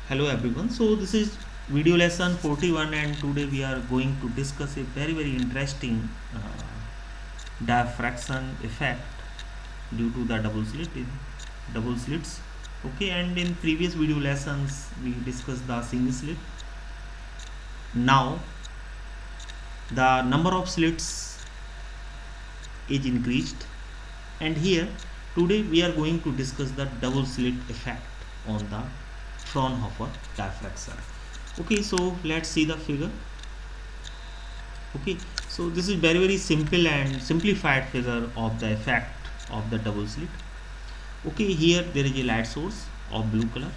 Hello everyone. So this is video lesson 41 and today we are going to discuss a very interesting diffraction effect due to the double slits. Okay, and in previous video lessons we discussed the single slit. Now the number of slits is increased, and here today we are going to discuss the double slit effect on the Fraunhofer diffraction. Okay, so let's see the figure. Okay, so this is very simple and simplified figure of the effect of the double slit. Okay, here there is a light source of blue color.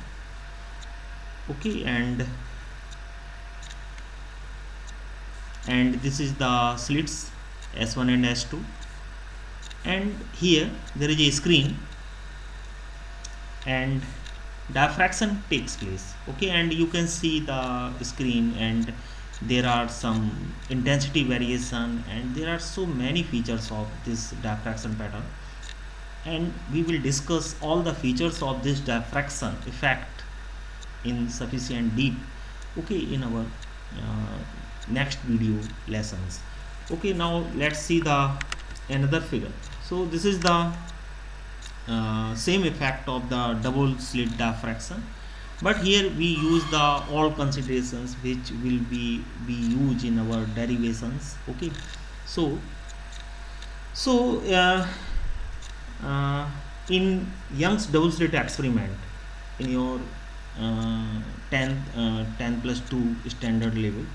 Okay, and this is the slits S1 and S2, and here there is a screen and diffraction takes place. Okay, and you can see the screen, and there are some intensity variation, and there are so many features of this diffraction pattern, and we will discuss all the features of this diffraction effect in sufficient deep, okay, in our next video lessons. Okay, now let's see the another figure. So this is the same effect of the double slit diffraction, but here we use the all considerations which will be used in our derivations. Okay, so so in Young's double slit experiment in your 10 plus 2 standard level,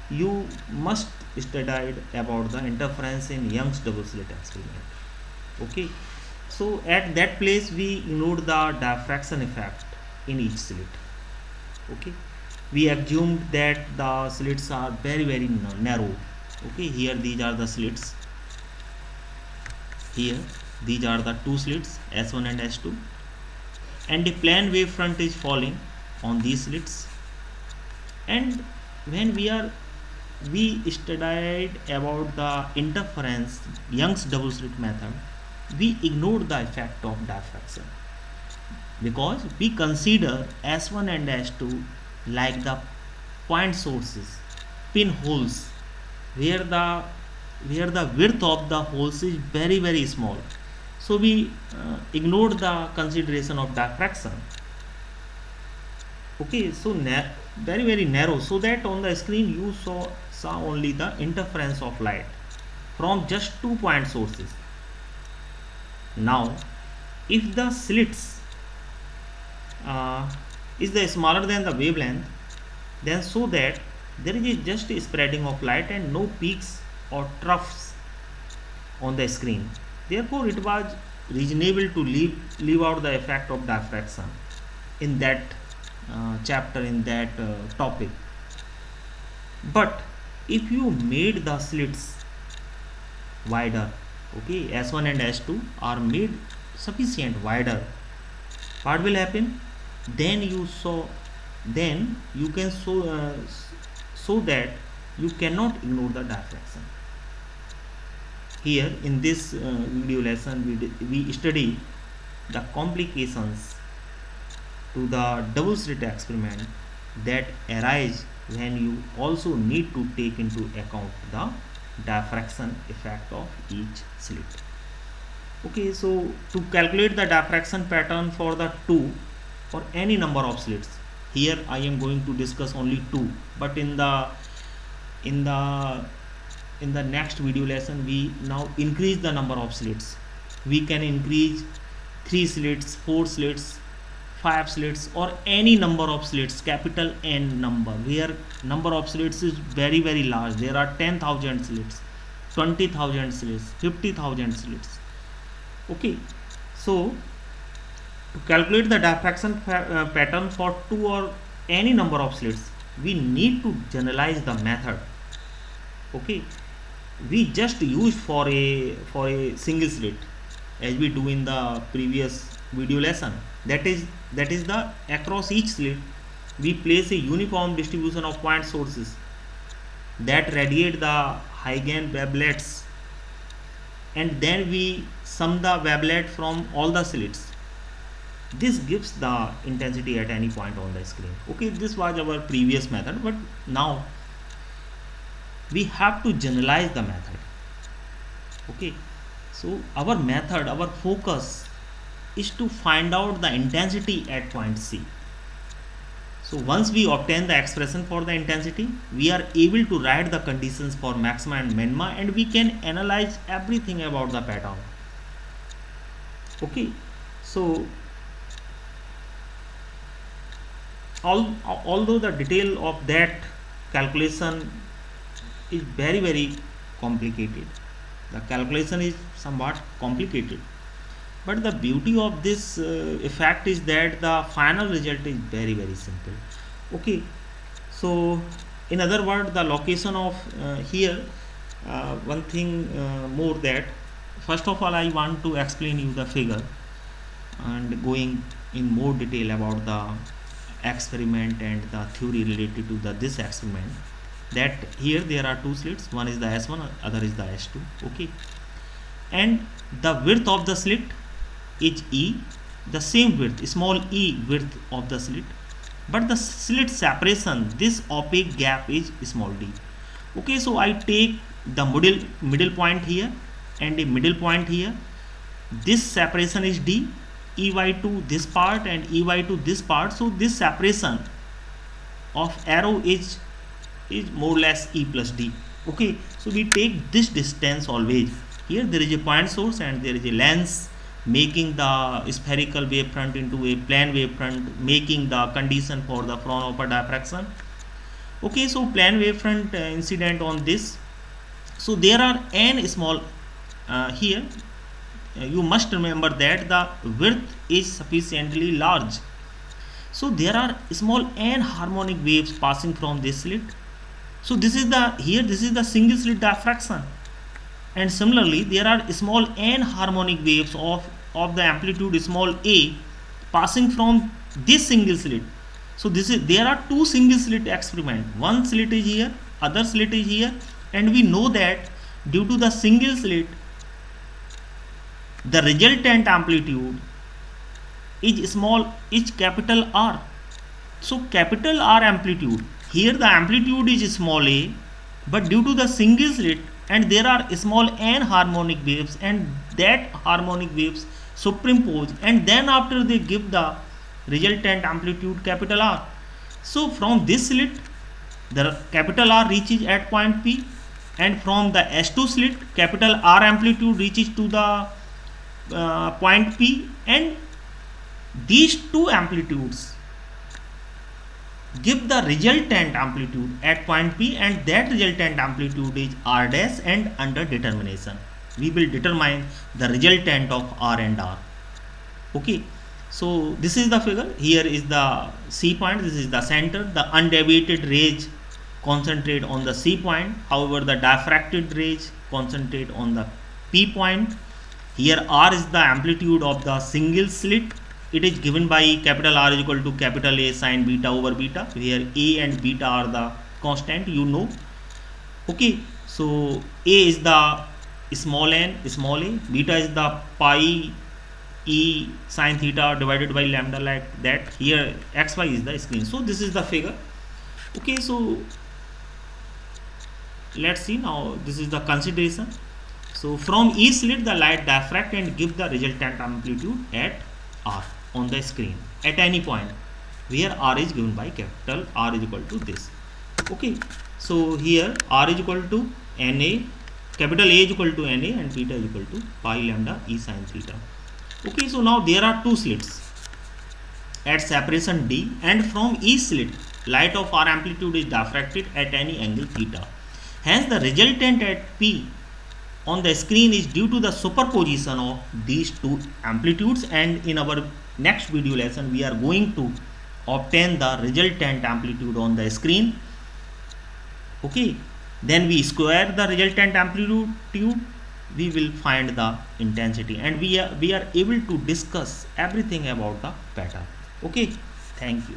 you must study about the interference in Young's double slit experiment. Okay, so at that place we ignored the diffraction effect in each slit. Okay, we assumed that the slits are very narrow. Okay, here these are the slits. Here these are the two slits S1 and S2, and the plane wave front is falling on these slits. And when we studied about the interference Young's double slit method, we ignored the effect of diffraction because we consider S1 and S2 like the point sources, pinholes, where the width of the holes is very small. So we ignored the consideration of diffraction. Okay, so very narrow, so that on the screen you saw only the interference of light from just 2 point sources. Now if the slits is the smaller than the wavelength, then so that there is just a spreading of light and no peaks or troughs on the screen. Therefore it was reasonable to leave out the effect of diffraction in that chapter, in that topic. But if you made the slits wider, okay, S1 and S2 are made sufficient wider, what will happen? Then you can so that you cannot ignore the diffraction. Here in this video lesson we study the complications to the double slit experiment that arise when you also need to take into account the diffraction effect of each slit. Okay, so to calculate the diffraction pattern for the two or any number of slits, here I am going to discuss only two, but in the next video lesson we now increase the number of slits. We can increase 3 slits, 4 slits, 5 slits, or any number of slits, capital N number, where number of slits is very large. There are 10,000 slits, 20,000 slits, 50,000 slits. Okay, so to calculate the diffraction pattern for two or any number of slits, we need to generalize the method. Okay, we just use for a single slit as we do in the previous video lesson. That is the across each slit we place a uniform distribution of point sources that radiate the Huygens wavelets, and then we sum the wavelet from all the slits. this gives the intensity at any point on the screen. Okay, this was our previous method, but now we have to generalize the method. Okay, so our method, our focus is to find out the intensity at point C. So once we obtain the expression for the intensity, we are able to write the conditions for maxima and minima, and we can analyze everything about the pattern. Okay, so although the detail of that calculation is very complicated, the calculation is somewhat complicated, but the beauty of this effect is that the final result is very simple. Okay, so in other words, the location of here, one thing more, that first of all I want to explain you the figure and going in more detail about the experiment and the theory related to this experiment. That here there are two slits, one is the S1, other is the S2. Okay, and the width of the slit is E, the same width, small e width of the slit, but the slit separation, this opaque gap, is small d. Okay, so I take the middle point here and a middle point here. This separation is d, ey to this part and ey to this part. So this separation of arrow is more or less e plus d. Okay, so we take this distance always. Here there is a point source and there is a lens making the spherical wavefront into a plane wavefront, making the condition for the Fraunhofer diffraction. Okay, so plane wavefront incident on this. So there are n small here. You must remember that the width is sufficiently large. So there are small n harmonic waves passing from this slit. So this is the single slit diffraction, and similarly there are small n harmonic waves of the amplitude small a passing from this single slit. So there are two single slit experiment. One slit is here, other slit is here, and we know that due to the single slit, the resultant amplitude is capital R. So capital R amplitude, here the amplitude is small a, but due to the single slit and there are small n harmonic waves, and that harmonic waves superimpose, and then after they give the resultant amplitude capital R. So from this slit the capital R reaches at point P, and from the S2 slit capital R amplitude reaches to the point P, and these two amplitudes give the resultant amplitude at point P, and that resultant amplitude is R dash, and under determination we will determine the resultant of R and R. Okay, so this is the figure. Here is the C point, this is the center. The undeviated rays concentrate on the C point, however the diffracted rays concentrate on the P point. Here R is the amplitude of the single slit. It is given by capital R is equal to capital A sine beta over beta, where A and beta are the constant, you know. Okay, so A is the small n, small a, beta is the pi e sine theta divided by lambda, like that. Here xy is the screen. So this is the figure. Okay, so let's see now, this is the consideration. So from each slit the light diffract and give the resultant amplitude at R on the screen at any point where R is given by capital R is equal to this. Okay, so here R is equal to Na, capital A is equal to Na, and beta is equal to pi lambda e sine theta. Okay, so now there are two slits at separation D, and from each slit light of R amplitude is diffracted at any angle theta. Hence the resultant at P on the screen is due to the superposition of these two amplitudes, and in our next video lesson we are going to obtain the resultant amplitude on the screen. Okay, then we square the resultant amplitude, we will find the intensity, and we are able to discuss everything about the pattern. Okay, thank you.